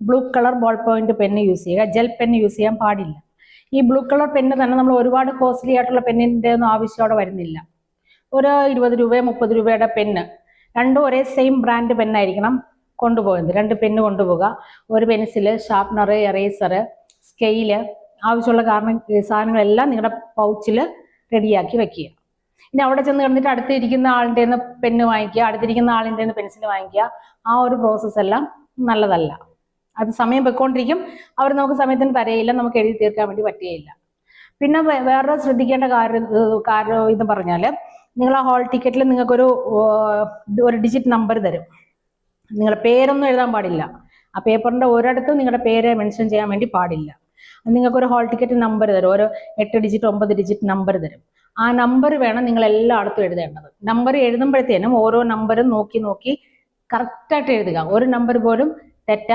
Blue colour ball point pen use ചെയ്യുക, gel pen use ചെയ്യാൻ പാടില്ല. ഈ ബ്ലൂ കളർ പെന്ന് തന്നെ നമ്മൾ ഒരുപാട് കോസ്റ്റ്ലി ആയിട്ടുള്ള പെന്നിൻ്റെ ഒന്നും ആവശ്യം അവിടെ വരുന്നില്ല. ഒരു 20 രൂപയോ 30 രൂപയുടെ പെന്ന്, രണ്ടും ഒരേ സെയിം ബ്രാൻഡ് പെന്നായിരിക്കണം കൊണ്ടുപോകുന്നത്. 2 പെന്ന് കൊണ്ടുപോകുക, ഒരു പെൻസില്, ഷാർപ്നർ, എറേസർ, സ്കെയില്, ആവശ്യമുള്ള സാധനങ്ങളെല്ലാം നിങ്ങളുടെ പൗച്ചിൽ റെഡിയാക്കി വെക്കുക. ഇനി അവിടെ ചെന്ന് കിടന്നിട്ട് അടുത്തിരിക്കുന്ന ആളിൻ്റെ നിന്ന് പെന്ന് വാങ്ങിക്കുക, അടുത്തിരിക്കുന്ന ആളിൻ്റെ നിന്ന് പെൻസിൽ വാങ്ങിക്കുക, ആ ഒരു പ്രോസസ്സ് എല്ലാം നല്ലതല്ല. അത് സമയം വെക്കൊണ്ടിരിക്കും, അവർ നമുക്ക് സമയത്തിന് തരയില്ല, നമുക്ക് എഴുതി തീർക്കാൻ വേണ്ടി പറ്റുകയില്ല. പിന്നെ വേറെ ശ്രദ്ധിക്കേണ്ട കാര്യം എന്ന് പറഞ്ഞാൽ, നിങ്ങൾ ആ ഹോൾ ടിക്കറ്റിൽ നിങ്ങൾക്കൊരു ഡിജിറ്റ് നമ്പർ തരും. നിങ്ങളുടെ പേരൊന്നും എഴുതാൻ പാടില്ല. ആ പേപ്പറിൻ്റെ ഒരിടത്തും നിങ്ങളുടെ പേര് മെൻഷൻ ചെയ്യാൻ വേണ്ടി പാടില്ല. നിങ്ങൾക്കൊരു ഹോൾ ടിക്കറ്റ് നമ്പർ തരും, ഒരു 8 ഡിജിറ്റ് 9 ഡിജിറ്റ് നമ്പർ തരും. ആ നമ്പർ വേണം നിങ്ങൾ എല്ലായിടത്തും എഴുതേണ്ടത്. നമ്പർ എഴുതുമ്പോഴത്തേനും ഓരോ നമ്പറും നോക്കി കറക്റ്റായിട്ട് എഴുതുക. ഒരു നമ്പർ പോലും തെറ്റാ